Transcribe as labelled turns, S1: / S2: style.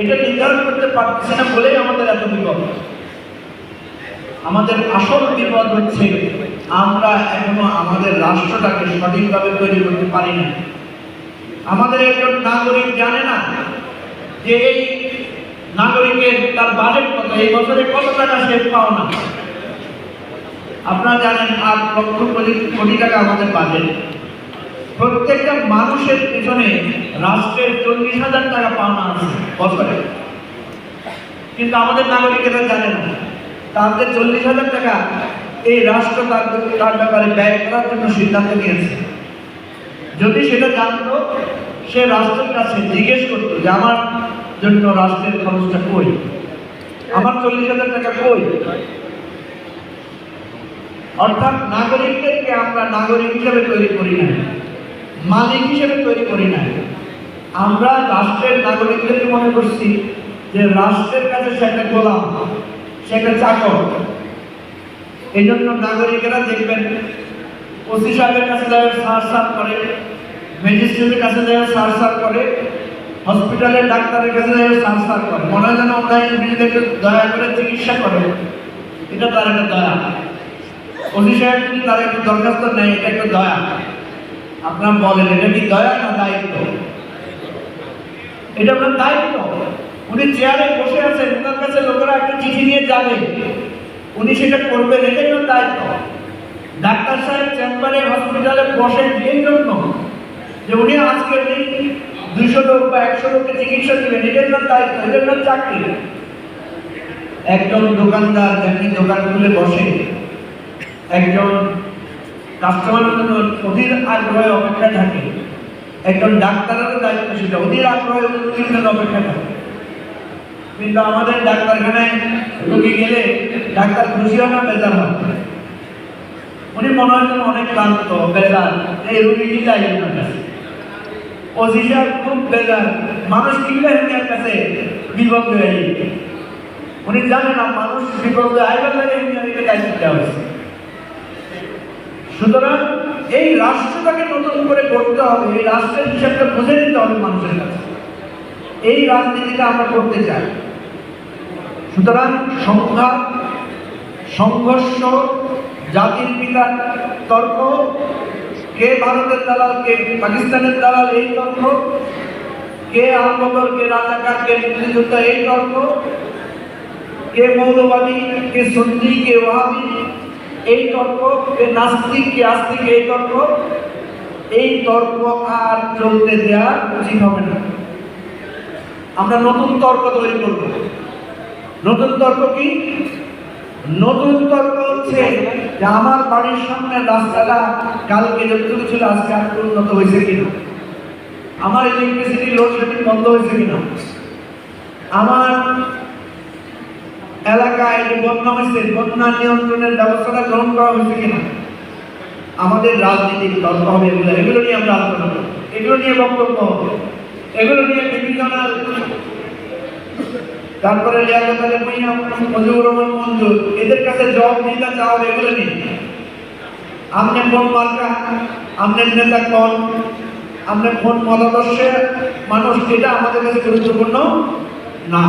S1: এটা নির্ধারণ করতে পারতেছি না বলেই আমাদের এত বিপদ। আমাদের আসল বিপদ হচ্ছে আমরা এখনো আমাদের রাষ্ট্রটাকে সঠিকভাবে তৈরি করতে পারি না। আমাদের একজন নাগরিক জানে না যে এই নাগরিকের তার বাজেট কত, এই বছরে কত টাকা সে পাওনা। আপনারা জানেন 8 লক্ষ কোটি টাকা আমাদের বাজেট। প্রত্যেকটা মানুষের পিছনে রাষ্ট্রের 40,000 টাকা পাওনা আছে বছরে, কিন্তু আমাদের নাগরিকেরা জানে না তাদের 40,000 টাকা এই রাষ্ট্র তার ব্যাপারে ব্যয় করার জন্য সিদ্ধান্ত নিয়েছে। যদি সেটা জানতো, সে রাষ্ট্রের কাছে জিজ্ঞেস করতো যে আমার জন্য রাষ্ট্রের খরচটা কই, আমার 40,000 টাকা কই। অর্থাৎ নাগরিকদেরকে আমরা নাগরিক হিসেবে তৈরি করি না, মালিক হিসেবে তৈরি করি না। আমরা রাষ্ট্রের নাগরিকদেরকে মনে করছি যে রাষ্ট্রের কাছে সে একটা গোলাম, সে একটা চাকর। এই জন্য নাগরিকেরা দেখবেন ওসি সাহেবের কাছে যায় সার করে, ম্যাজিস্ট্রেটের কাছে যায় সার করে, হসপিটালের ডাক্তারের কাছে যায় সার করে। মনে হয় যেন আমরা নিজেদেরকে দয়া করে চিকিৎসা করে, এটা তার একটা দয়া। ওসি সাহেব যদি তার একটু দরখাস্ত নেয়, এটা একটা দয়া। আপনারা বলেন এটা কি দয়া না দায়িত্ব? এটা আপনার দায়িত্ব। উনি চেয়ারে বসে আছেন, ওনার কাছে লোকেরা একটা চিঠি নিয়ে যাবে, উনি সেটা করবেন, এটাই ওনার দায়িত্ব। ডাক্তার সাহেব চেম্বারে হসপিটালে বসেন এই জন্য যে উনি আজকে 200 লোক বা 100 লোককে চিকিৎসা দিবেন, এটাই ওনার দায়িত্ব, এটাই ওনার চাকরি। একজন দোকানদার যেমনি দোকান খুলে বসে, একজন কাস্টমারের জন্য অধীর আগ্রহে অপেক্ষা থাকে, একজন ডাক্তারেরও দায়িত্ব সেটা, অধীর আগ্রহে উন্নতির অপেক্ষা থাকে। কিন্তু আমাদের ডাক্তারখানায় রোগী গেলে ডাক্তার খুশি হয় না, বেজার হয়। উনি মনে হয় অনেক ক্লান্ত, বেজার, এই রোগীটি যাই ওনার কাছে। ওসি সাহেব খুব বেজার, মানুষ কিনলে ওনার কাছে বিপদ হয়ে যায়। উনি জানেন না মানুষ বিপদ আইবার লাগে উনি দায়িত্ব দেওয়া হয়েছে। সুতরাং এই রাষ্ট্রটাকে নতুন করে করতে হবে, এই রাষ্ট্রের হিসাবটা বুঝে নিতে হবে মানুষের কাছে। এই রাজনীতিটা আমরা করতে চাই। সুতরাং সংঘাত, সংঘর্ষ, জাতির পিতার তর্ক, কে ভারতের দালাল কে পাকিস্তানের দালাল এই তর্ক, কে আলবদর কে রাজাকার কে মুক্তিযোদ্ধা এই তর্ক, কে মৌলবাদী কে সুন্নি কে ওয়াহাবি এই তর্ক, কে নাস্তিক কে আস্তিক এই তর্ক, এই তর্ক আর চলতে দেওয়া উচিত হবে না। আমরা নতুন তর্ক তৈরি করব। নতুন তর্ক কি? নতুন তর্ক হচ্ছে যে আমার বাড়ির সামনে রাস্তাটা কালকে যতটুকু ছিল আজকে আর উন্নত হয়েছে কিনা, আমার ইলেকট্রিসিটি লোডশেডিং বন্ধ হয়েছে কিনা, আমার এলাকায় যে বন্যা হয়েছে বন্যা নিয়ন্ত্রণের ব্যবস্থাটা গ্রহণ করা হয়েছে কিনা। আমাদের রাজনীতির তর্ক হবে এগুলো নিয়ে আমরা আলোচনা করব, এগুলো নিয়ে বক্তব্য হবে, এগুলো নিয়ে ডিভিশনাল, তারপরে লিয়াকত আলী ভূঁইয়া, মুজিবুর রহমান মঞ্জুর, এদের কাছে জবাবদিহিতা চাওয়া হবে এগুলো নিয়ে। আপনি কোন মার্কা, আপনার নেতা কোন, আপনার কোন মতাদর্শের মানুষ, এটা আমাদের কাছে গুরুত্বপূর্ণ না।